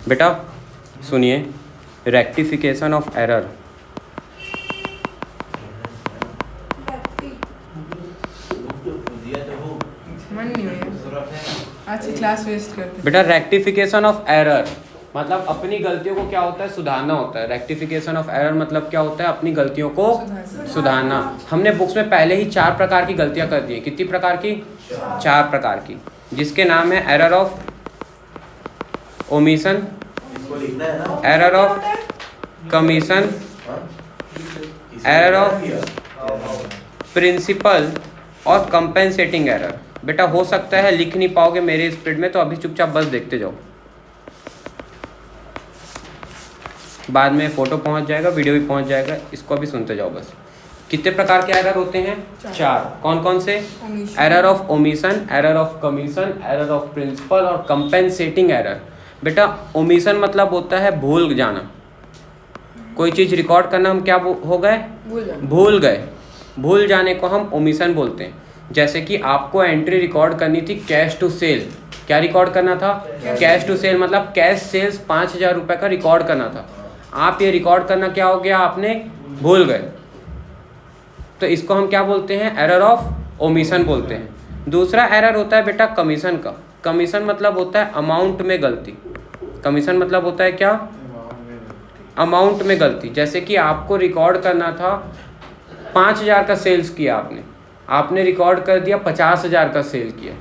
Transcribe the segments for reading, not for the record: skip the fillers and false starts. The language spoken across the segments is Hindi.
बेटा सुनिए, rectification of error. Class waste करते बेटा रेक्टिफिकेशन ऑफ एरर मतलब अपनी गलतियों को क्या होता है, सुधारना होता है। रेक्टिफिकेशन ऑफ एरर मतलब क्या होता है, अपनी गलतियों को सुधारना। हमने बुक्स में पहले ही 4 प्रकार की गलतियां कर दी हैं। कितनी प्रकार की? 4 प्रकार की, जिसके नाम है error of omission, error of commission, error of principle और कंपेंसेटिंग एरर। बेटा हो सकता है लिख नहीं पाओगे मेरे स्पीड में, तो अभी चुपचाप बस देखते जाओ, बाद में फोटो पहुंच जाएगा, वीडियो भी पहुंच जाएगा, इसको भी सुनते जाओ बस। कितने प्रकार के एरर होते हैं? 4। कौन कौन से? Error of omission, error of commission, error of principle और कंपेंसेटिंग एरर। बेटा ओमिशन मतलब होता है भूल जाना। कोई चीज़ रिकॉर्ड करना हम क्या हो गए? भूल गए। भूल जाने को हम ओमिशन बोलते हैं। जैसे कि आपको एंट्री रिकॉर्ड करनी थी कैश टू सेल। क्या रिकॉर्ड करना था? कैश टू सेल मतलब कैश सेल्स 5,000 रुपये का रिकॉर्ड करना था। आप ये रिकॉर्ड करना क्या हो गया, आपने भूल गए, तो इसको हम क्या बोलते हैं? एरर ऑफ ओमिशन बोलते हैं। दूसरा एरर होता है बेटा कमीशन का। कमीशन मतलब होता है अमाउंट में गलती। कमीशन मतलब होता है क्या? अमाउंट में गलती। जैसे कि आपको रिकॉर्ड करना था 5,000 का सेल्स किया आपने रिकॉर्ड कर दिया 50,000 का सेल किया,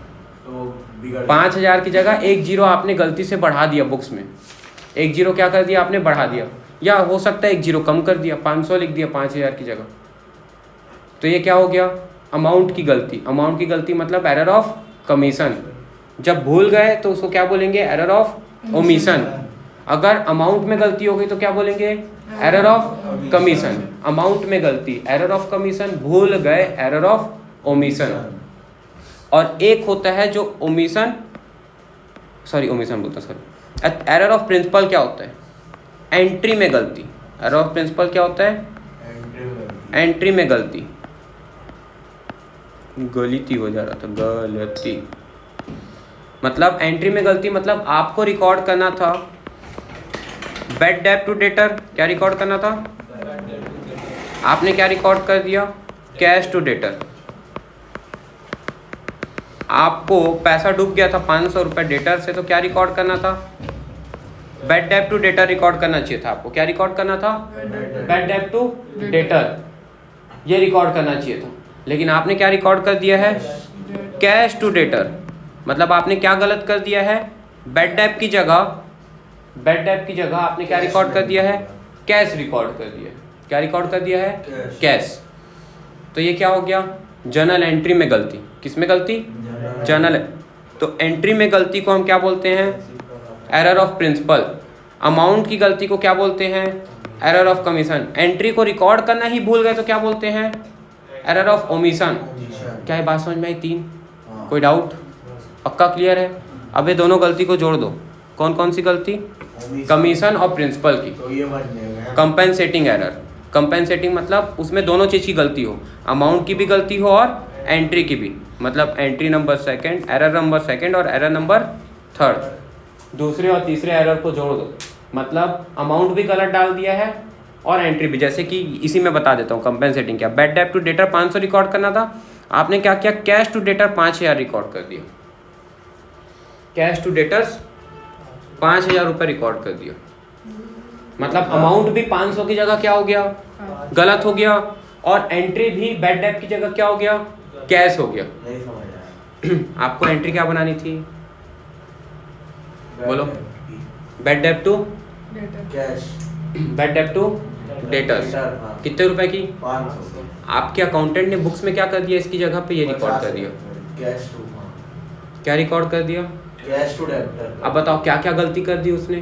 तो 5,000 की जगह 1 जीरो आपने गलती से बढ़ा दिया बुक्स में। 1 जीरो क्या कर दिया आपने? बढ़ा दिया, या हो सकता है 1 जीरो कम कर दिया, 500 लिख दिया 5,000 की जगह। तो ये क्या हो गया? अमाउंट की गलती। अमाउंट की गलती मतलब एरर ऑफ कमीशन। जब भूल गए तो उसको क्या बोलेंगे? Error of omission. अगर अमाउंट में गलती हो गई तो क्या बोलेंगे? Error of commission. अमाउंट में गलती एरर ऑफ कमीशन, भूल गए एरर ऑफ ओमिशन। और एक होता है जो ओमिशन बोलता सॉरी, एरर ऑफ प्रिंसिपल। क्या होता है? एंट्री में गलती। एरर ऑफ प्रिंसिपल क्या होता है? एंट्री में गलती। गलती हो जा रहा था, गलती मतलब एंट्री में गलती मतलब आपको रिकॉर्ड करना था बैड डेट टू डेटर। क्या रिकॉर्ड करना था? आपने क्या रिकॉर्ड कर दिया? Cash to debtor. आपको पैसा डूब गया था 500 रुपये डेटर से, तो क्या रिकॉर्ड करना था? Bad debt to debtor record करना चाहिए था आपको। क्या रिकॉर्ड करना था? बैड डेट टू डेटर, ये रिकॉर्ड करना चाहिए था। लेकिन आपने क्या रिकॉर्ड कर दिया है? Cash to debtor. मतलब आपने क्या गलत कर दिया है? बैड डेट की जगह आपने क्या रिकॉर्ड कर दिया है? कैश रिकॉर्ड कर दिया। क्या रिकॉर्ड कर दिया है? कैश। तो ये क्या हो गया? जर्नल एंट्री में गलती। किस में गलती? जर्नल। तो एंट्री में गलती को हम क्या बोलते हैं? Error of principal. अमाउंट की गलती को क्या बोलते हैं? Error of commission. एंट्री को रिकॉर्ड करना ही भूल गए तो क्या बोलते हैं? Error of omission. क्या है बात समझ में आई? 3। कोई डाउट? पक्का क्लियर है? अब ये दोनों गलती को जोड़ दो। कौन कौन सी गलती? कमीशन और प्रिंसिपल की। Compensating error. कंपेंसेटिंग मतलब उसमें दोनों चीज़ की गलती हो, अमाउंट की भी गलती हो और एंट्री की भी। मतलब एंट्री नंबर 2, एरर नंबर 2 और एरर नंबर 3। दूसरे और तीसरे एरर को जोड़ दो, मतलब अमाउंट भी गलत डाल दिया है और एंट्री भी। जैसे कि इसी में बता देता हूँ कंपेंसेटिंग क्या। Bad debt to debtor 500 record करना था, आपने क्या किया? कैश टू डेटर 5,000 रिकॉर्ड कर दिया। कैश टू डेटर्स 5,000 रुपये रिकॉर्ड कर दिया। मतलब अमाउंट भी 500 की जगह क्या हो गया? गलत हो गया। और एंट्री भी बैड डेट की जगह क्या हो गया? कैश हो गया। आपको एंट्री क्या बनानी थी? बोलो। Bad debt to cash, bad debt to debtors. कितने रुपए की? 500। आपके अकाउंटेंट ने बुक्स में क्या कर दिया? इसकी जगह पे ये रिकॉर्ड कर दिया। कैश टू, क्या रिकॉर्ड कर दिया? Cash to debtor. अब बताओ क्या क्या गलती कर दी उसने?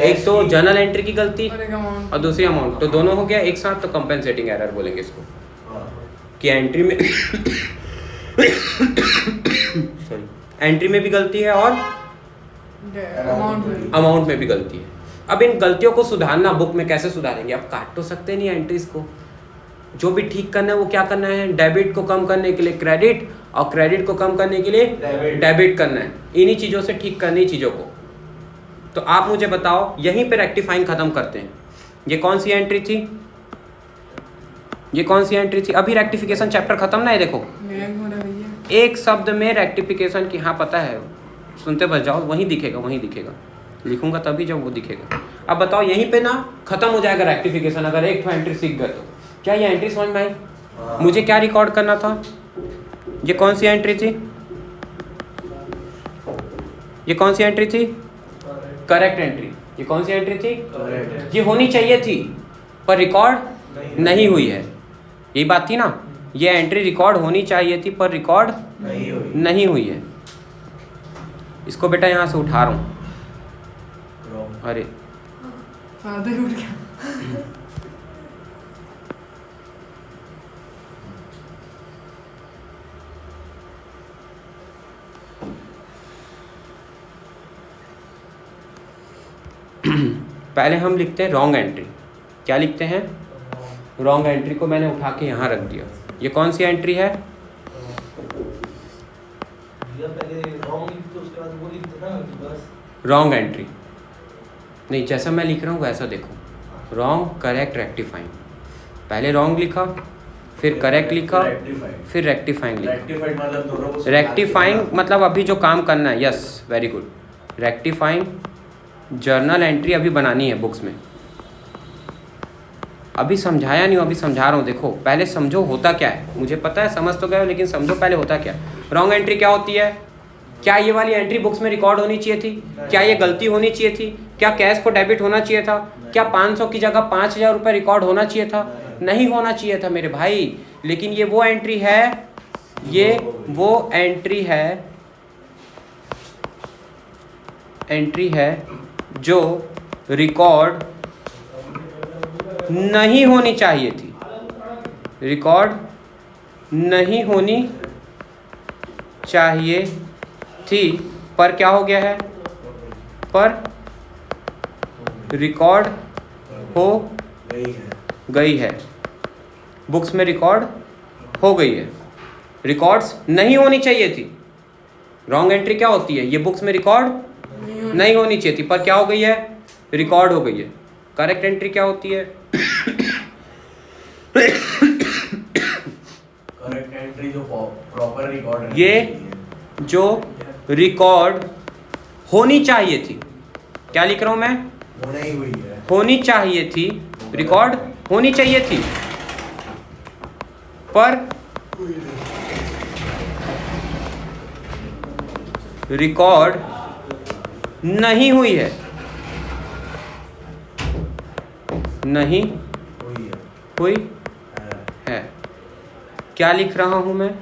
एक तो जर्नल एंट्री की गलती और दूसरी अमाउंट, तो दोनों हो गया एक साथ। तो कंपेंसेटिंग एरर बोलेंगे इसको कि एंट्री में सॉरी, एंट्री में भी गलती है और अमाउंट में भी गलती है। अब इन गलतियों को सुधारना बुक में कैसे सुधारेंगे? आप काट तो सकते नहीं एंट्रीज को। जो भी ठीक करना है वो क्या करना है? डेबिट को कम करने के लिए क्रेडिट और क्रेडिट को कम करने के लिए डेबिट करना है। इन्हीं चीज़ों से ठीक करनी चीज़ों को। तो आप मुझे बताओ, यहीं पे रेक्टिफाइंग खत्म करते हैं। ये कौन सी एंट्री थी, ये कौन सी एंट्री थी? अभी रेक्टिफिकेशन चैप्टर खत्म ना है, देखो लैग हो रहा है भैया। एक शब्द में रेक्टिफिकेशन की, हाँ पता है, सुनते बस जाओ, वहीं दिखेगा, वहीं दिखेगा, लिखूंगा तभी जब वो दिखेगा। अब बताओ यहीं पे ना खत्म हो जाएगा रेक्टिफिकेशन, अगर एक तो एंट्री सीख गए तो। क्या ये एंट्री समझ में आई? मुझे क्या रिकॉर्ड करना था? ये कौन सी एंट्री थी, ये कौन सी एंट्री थी? Correct entry. ये कौन सी एंट्री थी? ये होनी चाहिए थी पर रिकॉर्ड नहीं हुई है, यही बात थी ना। ये एंट्री रिकॉर्ड होनी चाहिए थी पर रिकॉर्ड नहीं हुई है। इसको बेटा यहाँ से उठा रहा हूँ। अरे फादर उठ गया। पहले हम लिखते हैं रॉन्ग एंट्री। क्या लिखते हैं? रॉन्ग एंट्री को मैंने उठा के यहाँ रख दिया। ये कौन सी एंट्री है? रॉन्ग एंट्री नहीं, जैसा मैं लिख रहा हूँ वैसा देखो। Wrong, correct, rectifying. पहले रॉन्ग लिखा, फिर करेक्ट लिखा, फिर रेक्टिफाइंग लिखा। रेक्टिफाइंग मतलब अभी जो काम करना है। Yes, very good. Rectifying journal entry अभी बनानी है बुक्स में। अभी समझाया नहीं, अभी समझा रहा हूँ। देखो पहले समझो होता क्या है। मुझे पता है समझ तो गए हो, लेकिन समझो पहले होता क्या। रॉन्ग एंट्री क्या होती है? क्या ये वाली एंट्री बुक्स में रिकॉर्ड होनी चाहिए थी? क्या ये गलती होनी चाहिए थी? क्या कैश को डेबिट होना चाहिए था? क्या 500 की जगह 5000 रुपये रिकॉर्ड होना चाहिए था? नहीं होना चाहिए था मेरे भाई। लेकिन ये वो एंट्री है, ये वो एंट्री है जो रिकॉर्ड नहीं होनी चाहिए थी। रिकॉर्ड नहीं होनी चाहिए थी पर क्या हो गया है? पर रिकॉर्ड हो गई है। बुक्स में रिकॉर्ड हो गई है। रिकॉर्ड्स नहीं होनी चाहिए थी। रॉन्ग एंट्री क्या होती है? ये बुक्स में रिकॉर्ड नहीं होनी चाहिए थी पर क्या हो गई है? रिकॉर्ड हो गई है। करेक्ट एंट्री क्या होती है? करेक्ट एंट्री जो प्रॉपर रिकॉर्ड, ये जो रिकॉर्ड होनी चाहिए थी। क्या लिख रहा हूं मैं? होनी हुई है, होनी चाहिए थी। रिकॉर्ड होनी चाहिए थी पर रिकॉर्ड नहीं हुई है। नहीं हुई है। क्या लिख रहा हूं मैं?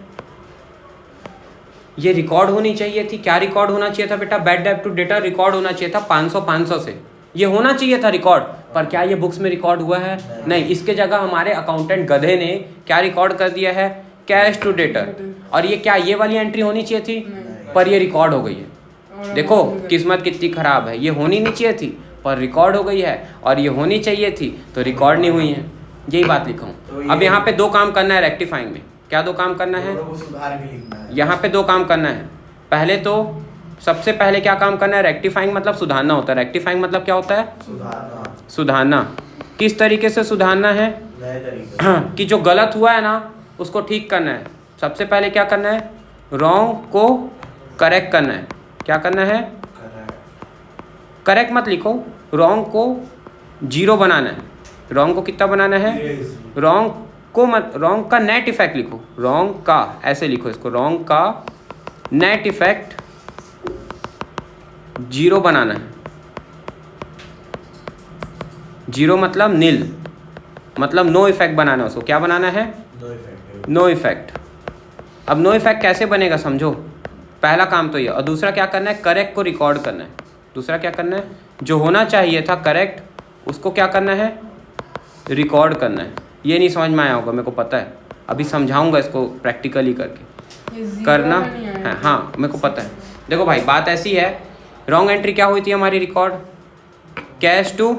ये रिकॉर्ड होनी चाहिए थी। क्या रिकॉर्ड होना चाहिए था बेटा? Bad debt to debtor record होना चाहिए था 500 से। ये होना चाहिए था रिकॉर्ड, पर क्या ये बुक्स में रिकॉर्ड हुआ है? नहीं। इसके जगह हमारे अकाउंटेंट गधे ने क्या रिकॉर्ड कर दिया है? Cash to debtor. और ये क्या ये वाली एंट्री होनी चाहिए थी? पर ये रिकॉर्ड हो गई है। देखो किस्मत कितनी खराब है। ये होनी नहीं चाहिए थी पर रिकॉर्ड हो गई है, और ये होनी चाहिए थी तो रिकॉर्ड नहीं हुई है। यही बात लिखा हूँ। अब यहाँ पे दो काम करना है रेक्टिफाइंग में। क्या दो काम करना है? सुधार के लिखना है। यहाँ पे दो काम करना है। पहले तो सबसे पहले क्या काम करना है? रेक्टिफाइंग मतलब सुधारना होता है। रेक्टिफाइंग मतलब क्या होता है? सुधारना। किस तरीके से सुधारना है? नए तरीके कि जो गलत हुआ है ना उसको ठीक करना है। सबसे पहले क्या करना है? रॉन्ग को करेक्ट करना है। क्या करना है? करेक्ट मत लिखो, रॉन्ग को 0 बनाना है। रॉन्ग को कितना बनाना है? रॉन्ग को मत, रॉन्ग का नेट इफेक्ट लिखो। रॉन्ग का ऐसे लिखो इसको, रॉन्ग का नेट इफेक्ट 0 बनाना है। 0 मतलब नील, मतलब नो इफेक्ट बनाना है उसको। क्या बनाना है? No effect. अब नो इफेक्ट कैसे बनेगा समझो। पहला काम तो ये, और दूसरा क्या करना है? करेक्ट को रिकॉर्ड करना है। दूसरा क्या करना है? जो होना चाहिए था करेक्ट, उसको क्या करना है? रिकॉर्ड करना है। ये नहीं समझ में आया होगा, मेरे को पता है। अभी समझाऊंगा इसको प्रैक्टिकली करके करना है। हाँ मेरे को पता है। देखो भाई बात ऐसी है, रॉन्ग एंट्री क्या हुई थी हमारी? रिकॉर्ड कैश टू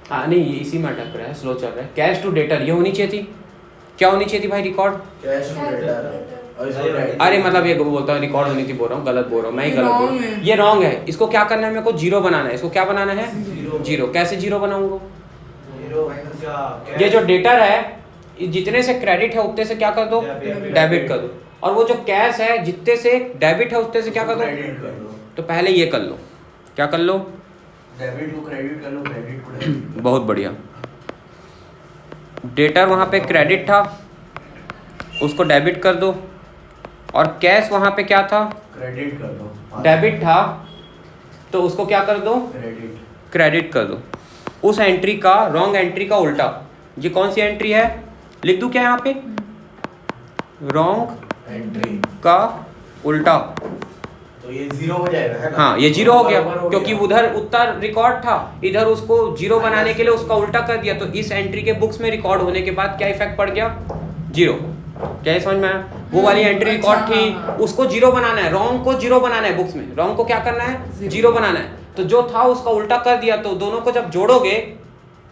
हाँ नहीं, ये इसी में अटक रहा है, स्लो चल रहा है। कैश टू डेटर ये होनी चाहिए थी। क्या होनी चाहिए थी भाई? रिकॉर्ड कैश टू डेटर अरे मतलब ये बोलता हूँ रिकॉर्ड होनी थी, बोल रहा हूँ गलत बोल रहा हूँ, मैं ही ये गलत बोल wrong रहा हूँ। है। ये रॉन्ग है, इसको क्या करना है, मेरे को जीरो बनाना है। इसको क्या बनाना है? जीरो। जीरो। कैसे जीरो बनाऊंगा? जीरो क्या? ये जो डेटर है जितने से क्रेडिट है उतने से क्या कर दो? डेबिट कर दो। और वो जो कैश है जितने से डेबिट है उतने से क्या कर दो? क्रेडिट कर दो। तो पहले ये कर लो। क्या कर लो? डेबिट को क्रेडिट कर लो, क्रेडिट को डेबिट कर लो। बहुत बढ़िया। डेटर वहाँ पे क्रेडिट था, उसको डेबिट कर दो। और कैश वहाँ पे क्या था? क्रेडिट कर दो। डेबिट था, तो उसको क्या कर दो? क्रेडिट। क्रेडिट कर दो। उस एंट्री का, रॉन्ग एंट्री का उल्टा। ये कौन सी एंट्री है? लिख दूं क्या यहाँ पे? रॉन्ग एंट्री का उल्टा। तो ये जीरो हो जाएगा, है ना? हाँ, ये जीरो हो गया बराबर क्योंकि उधर उत्तर रिकॉर्ड था, इधर उसको जीरो बनाने के लिए उसका उल्टा कर दिया। तो इस एंट्री के बुक्स में रिकॉर्ड होने के बाद क्या इफेक्ट पड़ गया? जीरो। क्या समझ में आया? वो वाली एंट्री रिकॉर्ड थी, उसको जीरो बनाना है, रॉन्ग को जीरो बनाना है बुक्स में। रॉन्ग को क्या करना है? जीरो बनाना है। तो जो था उसका उल्टा कर दिया। तो दोनों को जब जोड़ोगे,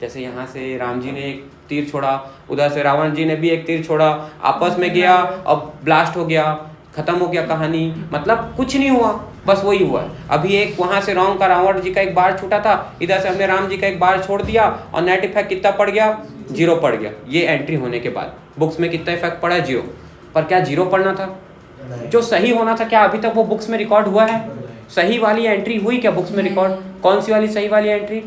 जैसे यहाँ से राम जी ने एक तीर छोड़ा, उधर से रावण जी ने भी एक तीर छोड़ा, आपस में गया और ब्लास्ट हो गया, खत्म हो गया कहानी। मतलब कुछ नहीं हुआ, बस वही हुआ। अभी एक वहां से रॉन्ग का रावण जी का एक बार छूटा था, इधर से हमने राम जी का एक बार छोड़ दिया और नेट इफेक्ट कितना पड़ गया? जीरो पड़ गया। ये एंट्री होने के बाद बुक्स में कितना इफेक्ट पड़ा है? जीरो। पर क्या जीरो पढ़ना था? नहीं। जो सही होना था, क्या अभी तक वो बुक्स में रिकॉर्ड हुआ है? सही वाली एंट्री हुई क्या बुक्स में रिकॉर्ड? कौन सी वाली सही वाली entry?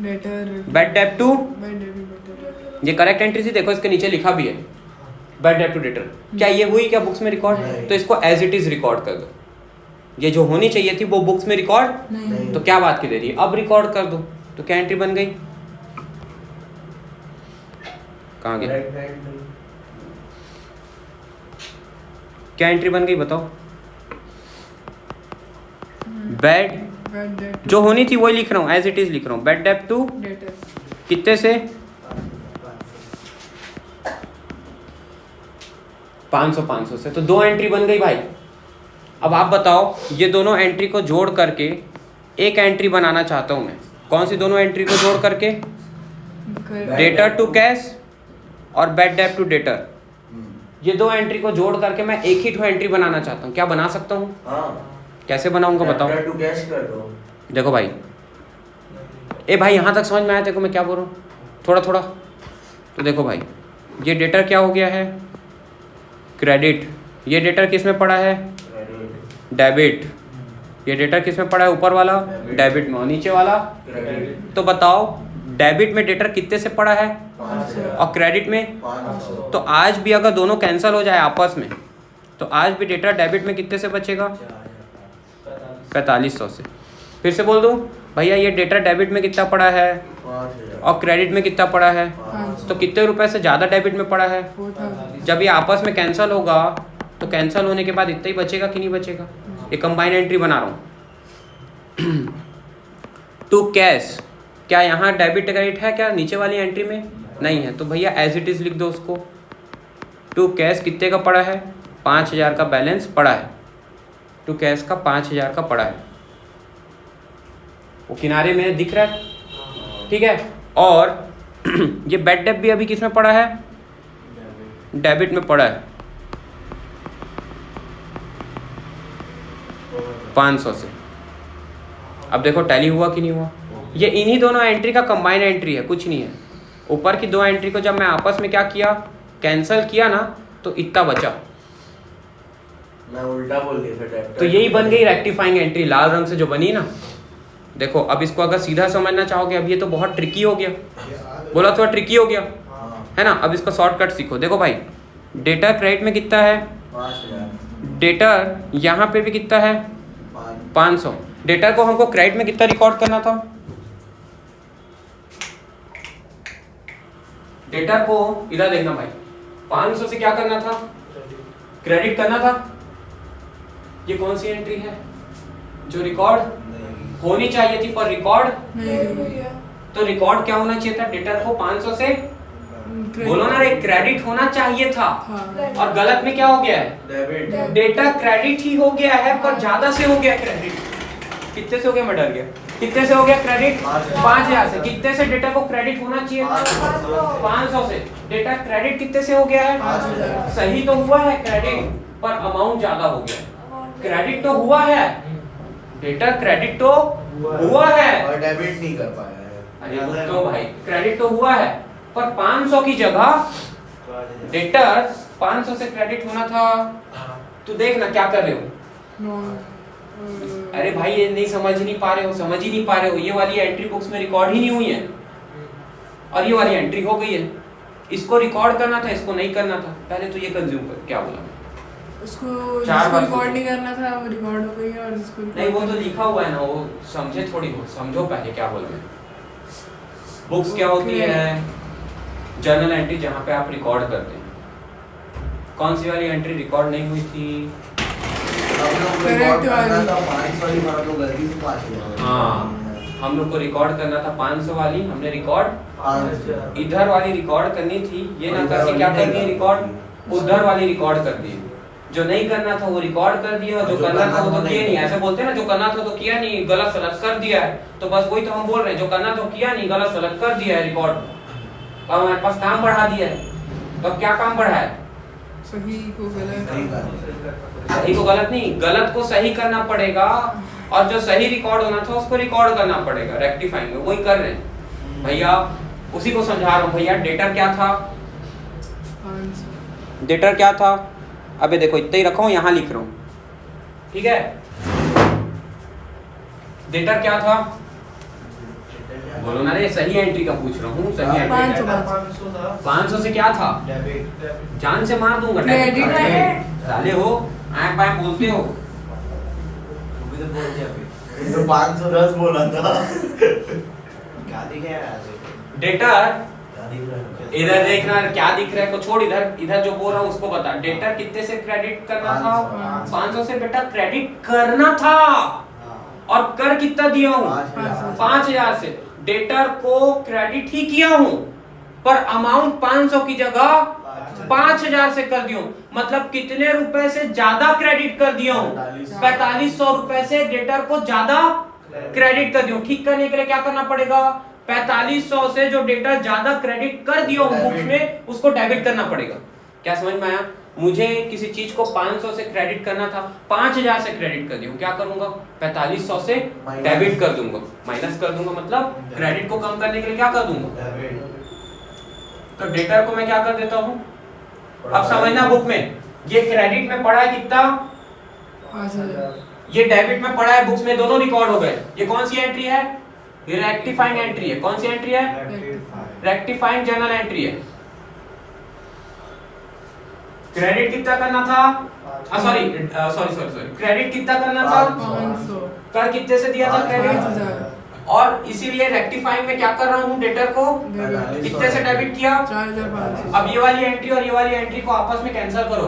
Letter bad debt to. Bad debit. ये करेक्ट एंट्री थी, देखो इसके नीचे लिखा भी है बैड डेट टू डेटर। क्या ये हुई क्या बुक्स में रिकॉर्ड? नहीं। तो इसको एज इट इज रिकॉर्ड कर दो। ये जो होनी चाहिए थी वो बुक्स में रिकॉर्ड, नहीं तो क्या बात की देरी है, अब रिकॉर्ड कर दो। तो क्या एंट्री बन गई? कहाँ गया? Correct entry। क्या एंट्री बन गई बताओ? बैड, बैड डेट जो होनी थी वही लिख रहा हूँ, एज इट इज लिख रहा हूँ। बैड डेट टू डेटर कितने से? 500 से। तो दो एंट्री बन गई भाई। अब आप बताओ, ये दोनों एंट्री को जोड़ करके एक एंट्री बनाना चाहता हूं मैं। कौन सी दोनों एंट्री को जोड़ करके? डेटर टू कैश और बैड डेट टू डेटर। ये दो एंट्री को जोड़ करके मैं एक ही एंट्री बनाना चाहता हूँ। क्या बना सकता हूँ? हाँ। कैसे बनाऊंगा बताओ? Debtor to cash कर दो। देखो भाई, ए भाई यहाँ तक समझ में आया देखो मैं क्या बोल रहा हूँ? थोड़ा थोड़ा तो देखो भाई, ये डेटर क्या हो गया है? क्रेडिट। ये डेटर किस में पड़ा है? Credit। डेबिट। ये डेटर किस में पड़ा है? ऊपर वाला डेबिट में, और नीचे वाला Credit। तो बताओ, डेबिट में डेटर कितने से पड़ा है 500। और क्रेडिट में? 500। तो आज भी अगर दोनों कैंसिल हो जाए आपस में, तो आज भी डेटर डेबिट में कितने से बचेगा? 4500 से। फिर से बोल दूं भैया, ये डेटर डेबिट में कितना पड़ा है 5000। और क्रेडिट में कितना पड़ा है? 500। तो कितने रुपए से ज़्यादा डेबिट में पड़ा है? 4000 जब ये आपस में कैंसिल होगा तो कैंसिल होने के बाद इतना ही बचेगा कि नहीं बचेगा? ये कंबाइन एंट्री बना रहा हूँ। टू कैश, क्या यहाँ डेबिट क्रेडिट है क्या नीचे वाली एंट्री में? नहीं है, तो भैया एज इट इज लिख दो उसको। टू कैश कितने का पड़ा है? 5000 का बैलेंस पड़ा है। टू कैश का 5000 का पड़ा है, वो किनारे में दिख रहा है, ठीक है। और ये बैड डेट भी अभी किस में पड़ा है? डेबिट में पड़ा है 500 से। अब देखो टैली हुआ कि नहीं हुआ? ये इन्हीं दोनों एंट्री का कंबाइन एंट्री है, कुछ नहीं है। ऊपर की दो एंट्री को जब मैं आपस में क्या किया, कैंसिल किया ना, तो इतना बचा। मैं उल्टा बोल दिया फिर debtor तो यही to बन गई cash। रेक्टिफाइंग एंट्री, लाल रंग से जो बनी ना। देखो अब इसको अगर सीधा समझना चाहोगे, अब ये तो बहुत ट्रिकी हो गया, बोला थोड़ा ट्रिकी हो गया हाँ। है ना। अब इसका शॉर्टकट सीखो। देखो भाई, डेटर क्रेडिट में कितना है? 5000। डेटर यहाँ पे भी कितना है? 500। डेटर को हमको क्रेडिट में कितना रिकॉर्ड करना था? डेटर को इधर देखना भाई, 500 से क्या करना था? क्रेडिट करना था। ये कौन सी एंट्री है जो रिकॉर्ड नहीं। होनी चाहिए थी पर रिकॉर्ड? नहीं तो रिकॉर्ड क्या होना चाहिए था? डेटर को 500 से बोलो ना रे, क्रेडिट होना चाहिए था। हाँ और गलत में क्या हो गया है? डेबिट। डेटा क्रेडिट ही हो गया है, पर ज्यादा से हो गया क्रेडिट। कितने से हो गया? मैं डर गया। कितने से हो गया क्रेडिट? 5000 से। कितने से डेटा को क्रेडिट होना चाहिए था? 500 से। डेटा क्रेडिट कितने से हो गया है? 5000। सही तो हुआ है क्रेडिट, पर अमाउंट ज्यादा हो गया। क्रेडिट तो हुआ है, डेटर क्रेडिट तो हुआ है और डेबिट नहीं कर पाया है। अरे तो भाई क्रेडिट तो हुआ है, पर 500 की जगह डेटर 500 से क्रेडिट होना था। तो देख ना क्या कर रहे हो। अरे भाई ये नहीं समझ नहीं पा रहे हो, समझ ही नहीं पा रहे हो। ये वाली एंट्री बुक्स में रिकॉर्ड ही नहीं हुई है और ये वाली एंट्री हो गई है। इसको रिकॉर्ड करना था, इसको नहीं करना था। पहले तो ये कंज्यूम कर, क्या बोला उसको चार जिसको बार रिकॉर्ड नहीं करना था वो रिकॉर्ड हो गई है, और जिसको नहीं वो तो लिखा हुआ है ना, वो समझे थोड़ी हो। समझो पहले क्या बोला मैं। बुक्स क्या होती है? जर्नल एंट्री जहाँ पे आप रिकॉर्ड करते हैं। कौन सी वाली एंट्री रिकॉर्ड नहीं हुई थी? हम लोग को रिकॉर्ड करना था 500 वाली, पर हम लोग गलती से 500। हाँ, हम लोग को रिकॉर्ड करना था 500 वाली, हमने रिकॉर्ड 500 इधर वाली रिकॉर्ड करनी थी। ये ना करके क्या करनी है, रिकॉर्ड उधर वाली रिकॉर्ड कर दी। जो नहीं करना था वो रिकॉर्ड कर दिया, और जो करना था वो तो किया नहीं। ऐसे बोलते हैं ना, जो करना था तो किया नहीं, गलत सलत कर दिया है। तो बस वही तो हम बोल रहे हैं, जो करना तो किया नहीं, गलत सलत कर दिया है रिकॉर्ड। अब हमारे पास काम बढ़ा दिया है। तो क्या काम बढ़ा है? सही को गलत, सही को गलत नहीं, गलत को सही करना पड़ेगा, और जो सही रिकॉर्ड होना था उसको रिकॉर्ड करना पड़ेगा रेक्टिफाइंग में। वही कर रहे हैं भैया, उसी को समझा रहा हूँ भैया। डेटर क्या था? 500 डेटर क्या था? अबे देखो इतना ही रखा हूँ, यहाँ लिख रहा हूँ, ठीक है। डेटर क्या था? बोलो ना रे, सही एंट्री का पूछ रहा हूँ, सही एंट्री। 500 था। 500 से क्या था? डेबिट। जान से मार दूंगा। क्रेडिट है। साले हो, आए पाए बोलते हो। वो भी तो बोल दिया अभी। तो 510 बोला था। क्या दिख रहा है? डेटर क्या दिख रहा है? इधर देखना, क्या दिख रहा है को छोड़, इधर इधर जो बोल रहा हूँ उसको बता। डेटर कितने से क्रेडिट करना था? 500 से बेटा क्रेडिट करना था, और कर कितना दिया हूँ? 5000 से। डेटर को क्रेडिट ही किया हूँ, पर अमाउंट 500 की जगह 5000 से कर दिया हूँ। मतलब कितने रुपए से ज्यादा क्रेडिट कर दिया हूँ? 4500 रुपए से डेटर को ज्यादा क्रेडिट कर दिया हूँ। ठीक करने के लिए क्या करना पड़ेगा? 4500 से जो डेटर ज्यादा क्रेडिट कर दिया हूँ बुक्स में, उसको डेबिट करना पड़ेगा। क्या समझ में आया? मुझे किसी चीज को 500 से क्रेडिट करना था, 5000 से क्रेडिट कर दिया हूँ। क्या करूंगा? 4500 से डेबिट कर दूंगा, माइनस कर दूंगा। मतलब क्रेडिट को कम करने के लिए क्या कर दूंगा? तो डेटर को मैं क्या कर देता हूँ? अब समझना, बुक में ये क्रेडिट में पड़ा है कितना? 5000। ये डेबिट में पड़ा है, बुक्स में दोनों रिकॉर्ड हो गए। ये कौन सी एंट्री है? ये रेक्टिफाइंग एंट्री है। कौन सी एंट्री है? रेक्टिफाइंग जर्नल एंट्री है। क्रेडिट कितना करना था? सॉरी, क्रेडिट कितना करना था? 500 कर कितने से दिया था क्रेडिट? 5000। और इसीलिए रेक्टिफाइंग में क्या कर रहा हूँ? डेटर को कितने से डेबिट किया? 4500। अब ये वाली एंट्री और ये वाली एंट्री को आपस में कैंसिल करो।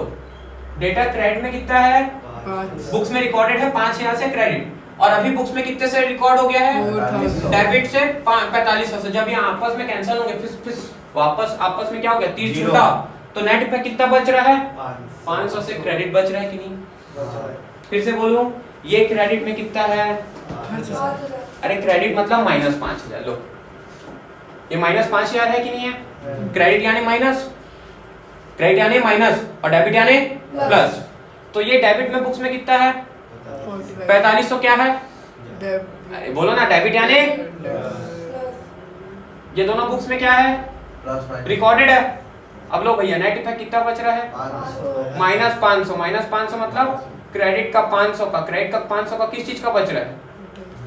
डेटर क्रेडिट में कितना है? 5 बुक्स में रिकॉर्डेड है 5000 से क्रेडिट, और अभी बुक्स में कितने से रिकॉर्ड हो गया है? 4000। डेबिट से 4500 से। जब ये आपस में कैंसिल होंगे, फिर वापस आपस में क्या हो गया? तीर छूटा, तो नेट इफेक्ट कितना बच रहा है? 500 से क्रेडिट बच रहा है कि नहीं? फिर से बोलूं, ये क्रेडिट में कितना है? 5000। अरे क्रेडिट मतलब माइनस 5000। लो, ये माइनस 5000 है कि नहीं है? क्रेडिट यानी माइनस, क्रेडिट यानी माइनस, और डेबिट यानी प्लस। तो ये डेबिट में बुक्स में कितना है? 4500 क्या है? अरे बोलो ना, डेबिट यानी ये दोनों बुक्स में क्या है? रिकॉर्डेड है। अब लो भैया, नेट इफेक्ट कितना बच रहा है? माइनस 500। माइनस 500 मतलब क्रेडिट का 500 का, क्रेडिट का 500 का किस चीज का बच रहा है?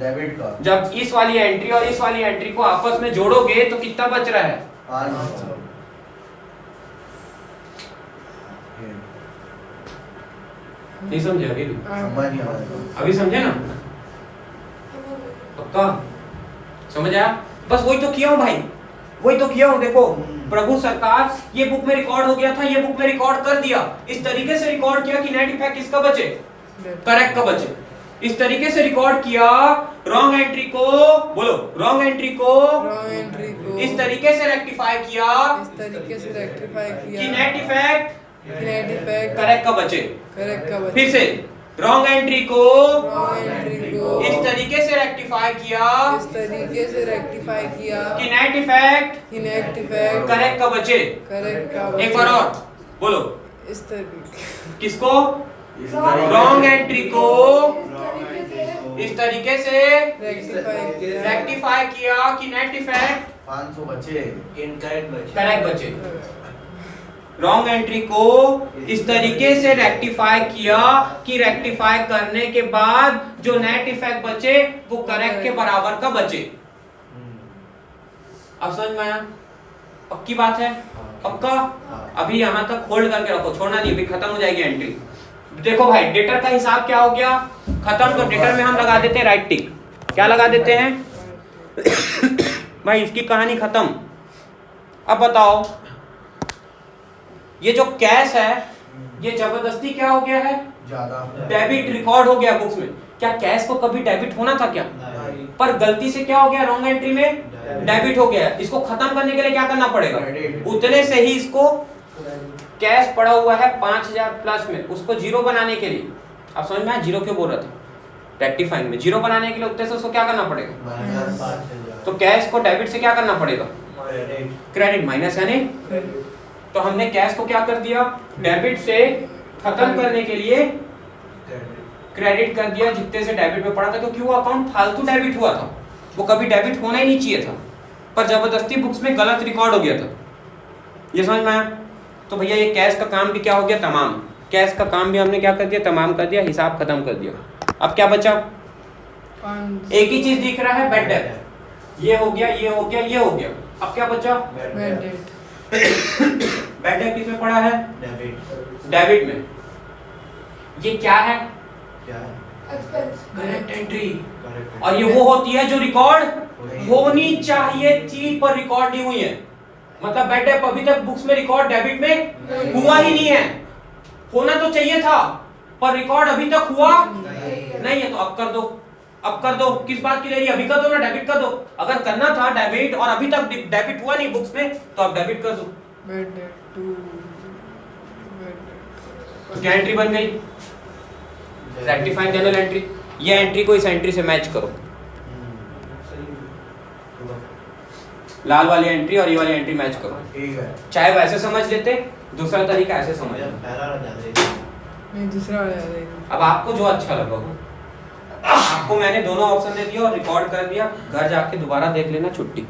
डेबिट का। जब इस वाली एंट्री और इस वाली एंट्री को आपस में जोड़ोगे तो कितना बच रहा है? 500। नहीं समझे अभी? समझ नहीं आया। अभी समझे ना? पक्का समझ आया? बस वही तो किया हूँ भाई, वही तो किया हूँ। देखो प्रभु सरकार, ये बुक में रिकॉर्ड हो गया था, ये बुक में रिकॉर्ड कर दिया। इस तरीके से रिकॉर्ड किया कि नेट इफेक्ट किसका बचे? करेक्ट का बचे। इस तरीके से रिकॉर्ड किया, रॉन्ग एंट्री को बोलो, रॉन्ग एंट्री को इस तरीके से रेक्टिफाई किया, इस तरीके से रेक्टिफाई किया कि नेट इफेक्ट करेक्ट का बचे। करेक्ट का बचे। फिर से रॉन्ग एंट्री को इस इस तरीके से रेक्टिफाई किया तरीके से रेक्टिफाई किया कि नेट इफेक्ट कि नेट इफेक्ट करेक्ट का बचे। करेक्ट का बचे। एक बार और बोलो, इस तरीके किसको? इस तरीके रॉन्ग से- एंट्री को इस तरीके से रेक्टिफाई किया कि नेट इफेक्ट 500 बचे, इनकरेक्ट बचे। करेक्ट बचे। रॉन्ग एंट्री को इस तरीके से रेक्टिफाई किया कि रेक्टिफाई करने के बाद जो नेट इफेक्ट बचे वो करेक्ट के बराबर का बचे। अब समझ में आया? पक्की बात है? पक्का? अभी यहां तक होल्ड करके रखो, छोड़ना नहीं, अभी खत्म हो जाएगी एंट्री। देखो भाई, डेटर का हिसाब क्या हो गया? खत्म। तो डेटर में हम लगा देते हैं राइट टिक। क्या लगा देते हैं? भाई इसकी कहानी खत्म। अब बताओ, ये जो कैश है ये जबरदस्ती क्या हो गया है? ज्यादा डेबिट रिकॉर्ड हो गया बुक्स में। क्या कैश को कभी डेबिट होना था क्या? नहीं। पर गलती से क्या हो गया? रॉन्ग एंट्री में डेबिट हो गया। इसको खत्म करने के लिए क्या करना पड़ेगा? Credit। उतने से ही इसको कैश पड़ा हुआ है 5000 प्लस में, उसको जीरो बनाने के लिए, अब समझ में आया जीरो क्यों बोल रहा था? रेक्टिफाइंग में जीरो बनाने के लिए उतने से उसको क्या करना पड़ेगा? माइनस 5000। तो कैश को डेबिट से क्या करना पड़ेगा? क्रेडिट। क्रेडिट माइनस, यानी तो हमने कैश को क्या कर दिया? डेबिट से खत्म करने के लिए क्रेडिट कर दिया जितने से डेबिट में पड़ा था, क्योंकि वो अकाउंट फालतू डेबिट हुआ था, वो कभी डेबिट होना ही नहीं चाहिए था, पर जबरदस्ती बुक्स में गलत रिकॉर्ड हो गया था। ये समझ में आया? तो भैया ये कैश का काम भी क्या हो गया? तमाम। कैश का काम भी हमने क्या कर दिया? तमाम कर दिया, हिसाब खत्म कर दिया। अब क्या बचा? एक ही चीज दिख रहा है, बैड डेट। ये हो गया, ये हो गया, ये हो गया। अब क्या बचा? बैड डेट किसमें पड़ा है? डेबिट। डेबिट में। ये क्या है? क्या है? Correct entry. करेक्ट। और ये वो होती है जो रिकॉर्ड होनी चाहिए थी पर रिकॉर्ड नहीं हुई है। मतलब बैड डेट अभी तक बुक्स में रिकॉर्ड डेबिट में हुआ ही नहीं है। होना तो चाहिए था पर रिकॉर्ड अभी तक हुआ नहीं है। तो अब कर दो, अब कर दो। किस बात की देरी? अभी कर दो ना, डेबिट कर दो। अगर करना था डेबिट और अभी तक डेबिट हुआ नहीं बुक्स में, तो अब डेबिट कर दो। तो क्या एंट्री बन गई? Rectifying general entry. ये एंट्री को इस एंट्री से मैच करो, लाल वाली एंट्री और ये वाली एंट्री मैच करो। ठीक है। चाहे वैसे समझ लेते, दूसरा तरीका ऐसे समझ मुझे लो। पहला वाला ज्यादा है। नहीं, दूसरा वाला याद है। अब आपको जो अच्छा लगा वो। आपको मैंने दोनों ऑप्शन दे दिया और रिकॉर्ड कर दिया, घर जाके दोबारा देख लेना, छुट्टी।